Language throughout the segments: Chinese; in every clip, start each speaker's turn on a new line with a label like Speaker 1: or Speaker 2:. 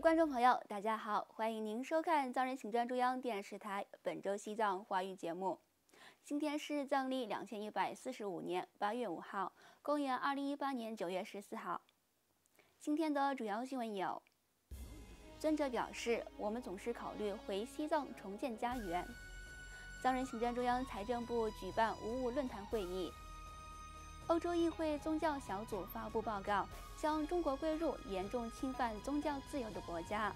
Speaker 1: 观众朋友，大家好，欢迎您收看藏人行政中央电视台本周西藏话语节目。今天是藏历2145年8月5号，公元2018年9月14号。今天的主要新闻有：尊者表示，我们总是考虑回西藏重建家园；藏人行政中央财政部举办无误论坛会议；欧洲议会宗教小组发布报告，将中国归入严重侵犯宗教自由的国家。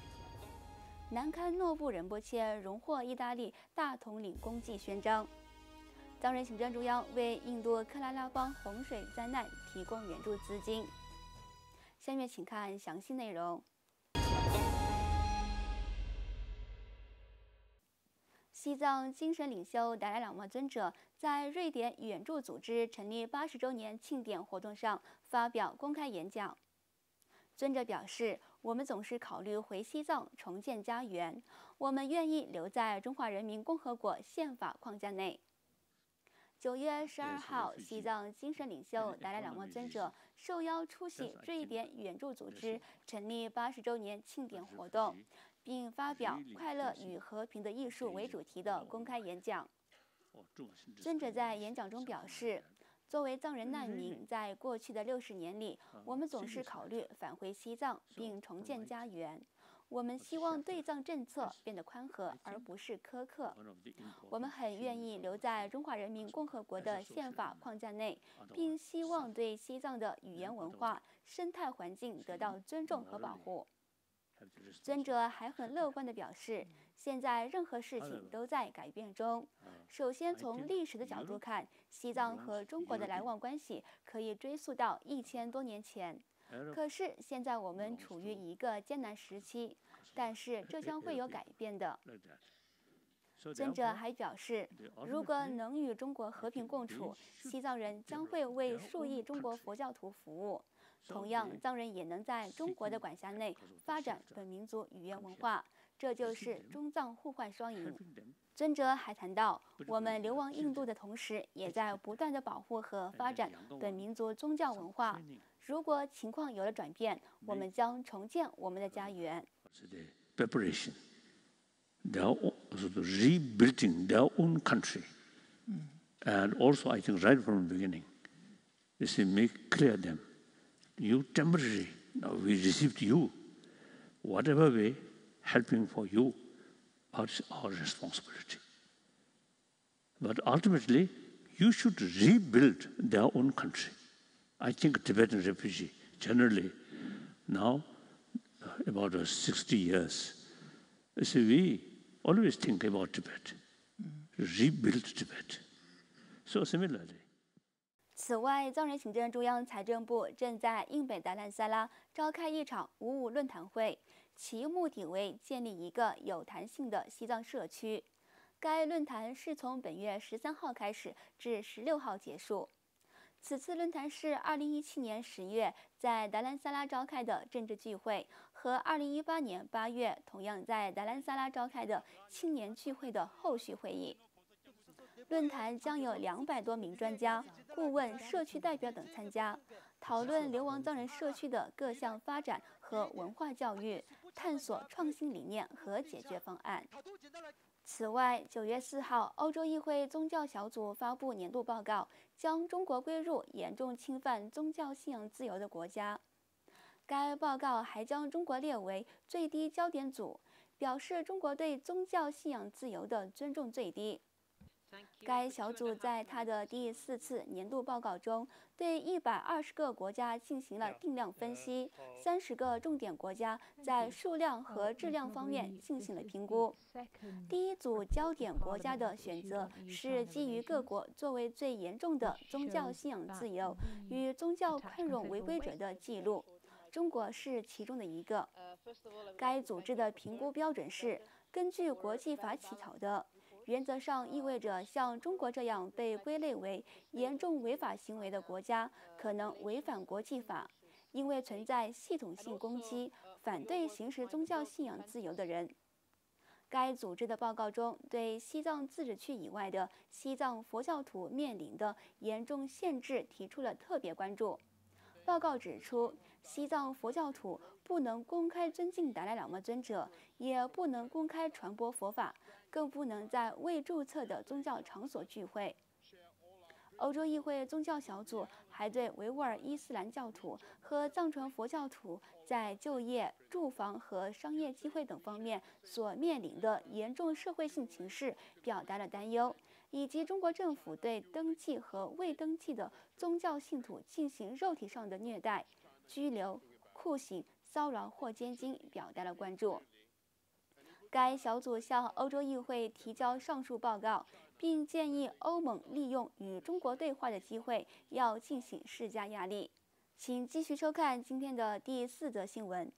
Speaker 1: 南堪诺布仁波切荣获意大利大统领功绩勋章。藏人行政中央为印度克拉拉邦洪水灾难提供援助资金。下面请看详细内容。西藏精神领袖达赖喇嘛尊者在瑞典援助组织成立80周年庆典活动上发表公开演讲。尊者表示，我们总是考虑回西藏重建家园，我们愿意留在中华人民共和国宪法框架内。9月12号，西藏精神领袖达赖喇嘛尊者受邀出席瑞典援助组织成立80周年庆典活动，并发表“快乐与和平的艺术”为主题的公开演讲。尊者在演讲中表示，作为藏人难民，在过去的60年里，我们总是考虑返回西藏并重建家园。我们希望对藏政策变得宽和，而不是苛刻。我们很愿意留在中华人民共和国的宪法框架内，并希望对西藏的语言文化、生态环境得到尊重和保护。尊者还很乐观地表示，现在任何事情都在改变中。首先，从历史的角度看，西藏和中国的来往关系可以追溯到1000多年前。可是现在我们处于一个艰难时期，但是这将会有改变的。尊者还表示，如果能与中国和平共处，西藏人将会为数亿中国佛教徒服务。同样，藏人也能在中国的管辖内发展本民族语言文化，这就是中藏互换双赢。尊者还谈到，我们流亡印度的同时，也在不断地保护和发展本民族宗教文化。如果情况有了转变，我们将重建我们的家园。
Speaker 2: Rebuilding their own country, and also I think right from the beginning, they say make clear them, you temporary. Now we received you, whatever way, helping for you, is our responsibility. But ultimately, you should rebuild their own country. I think Tibetan refugee generally now about 60 years. So we always think about Tibet, rebuild Tibet. So similarly.
Speaker 1: 此外，藏人行政中央财政部正在印北达兰萨拉召开一场无误论坛会，其目的为建立一个有弹性的西藏社区。该论坛是从本月13号开始至16号结束。此次论坛是2017年10月在达兰萨拉召开的政治聚会和2018年8月同样在达兰萨拉召开的青年聚会的后续会议。论坛将有200多名专家、顾问、社区代表等参加，讨论流亡藏人社区的各项发展和文化教育，探索创新理念和解决方案。此外，9月4号，欧洲议会宗教小组发布年度报告，将中国归入严重侵犯宗教信仰自由的国家。该报告还将中国列为最低焦点组，表示中国对宗教信仰自由的尊重最低。该小组在他的第4次年度报告中，对120个国家进行了定量分析，30个重点国家在数量和质量方面进行了评估。第一组焦点国家的选择是基于各国作为最严重的宗教信仰自由与宗教宽容违规者的记录，中国是其中的一个。该组织的评估标准是根据国际法起草的。原则上意味着像中国这样被归类为严重违法行为的国家可能违反国际法，因为存在系统性攻击反对行使宗教信仰自由的人。该组织的报告中对西藏自治区以外的西藏佛教徒面临的严重限制提出了特别关注。报告指出，西藏佛教徒不能公开尊敬达赖喇嘛尊者，也不能公开传播佛法，更不能在未注册的宗教场所聚会。欧洲议会宗教小组还对维吾尔伊斯兰教徒和藏传佛教徒在就业、住房和商业机会等方面所面临的严重社会性歧视表达了担忧，以及中国政府对登记和未登记的宗教信徒进行肉体上的虐待、拘留、酷刑、骚扰或监禁表达了关注。该小组向欧洲议会提交上述报告，并建议欧盟利用与中国对话的机会，要进行施加压力。请继续收看今天的第4则新闻。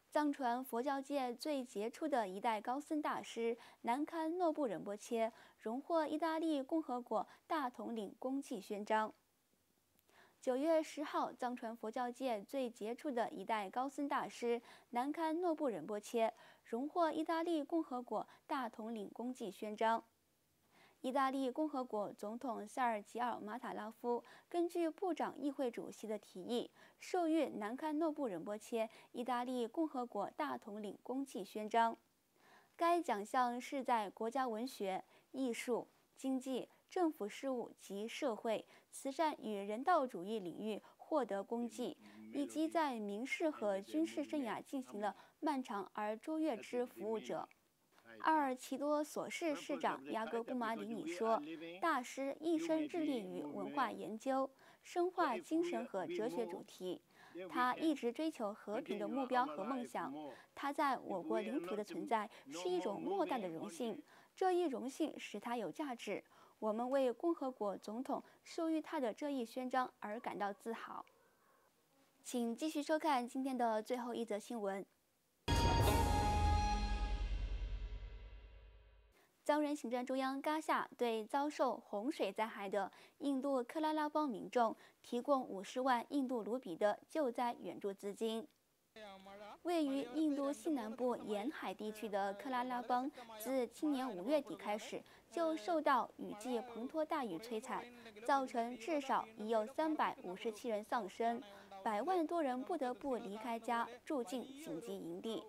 Speaker 1: 藏传佛教界最杰出的一代高僧大师南堪诺布仁波切荣获意大利共和国大统领功绩勋章。9月10号，藏传佛教界最杰出的一代高僧大师南堪诺布仁波切荣获意大利共和国大统领功绩勋章。意大利共和国总统塞尔吉奥·马塔拉夫根据部长议会主席的提议，授予南堪诺布仁波切意大利共和国大统领功绩勋章。该奖项是在国家文学、艺术、经济、政府事务及社会、慈善与人道主义领域获得功绩，以及在民事和军事生涯进行了漫长而卓越之服务者。阿尔奇多索市市长雅各布马里尼说：“大师一生致力于文化研究，深化精神和哲学主题。他一直追求和平的目标和梦想。他在我国领土的存在是一种莫大的荣幸，这一荣幸使他有价值。我们为共和国总统授予他的这一勋章而感到自豪。”请继续收看今天的最后一则新闻。藏人行政中央嘎夏对遭受洪水灾害的印度克拉拉邦民众提供50万印度卢比的救灾援助资金。位于印度西南部沿海地区的克拉拉邦，自今年5月底开始就受到雨季滂沱大雨摧残，造成至少已有357人丧生，100万多人不得不离开家，住进紧急营地。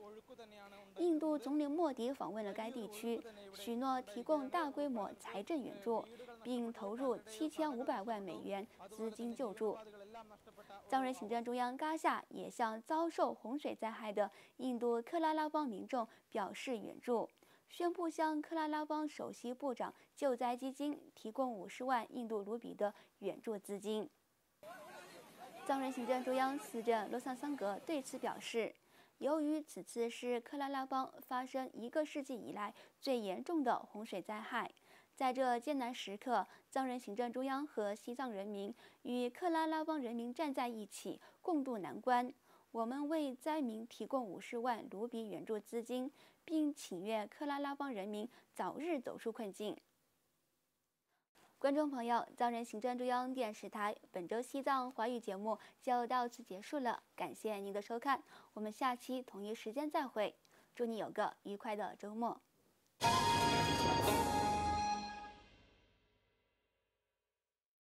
Speaker 1: 印度总理莫迪访问了该地区，许诺提供大规模财政援助，并投入7500万美元资金救助。藏人行政中央嘎夏也向遭受洪水灾害的印度克拉拉邦民众表示援助，宣布向克拉拉邦首席部长救灾基金提供50万印度卢比的援助资金。藏人行政中央司政罗桑桑格对此表示，由于此次是克拉拉邦发生1个世纪以来最严重的洪水灾害，在这艰难时刻，藏人行政中央和西藏人民与克拉拉邦人民站在一起，共度难关。我们为灾民提供50万卢比援助资金，并请愿克拉拉邦人民早日走出困境。观众朋友，藏人行政中央电视台本周西藏华语节目就到此结束了，感谢您的收看，我们下期同一时间再会，祝你有个愉快的周末。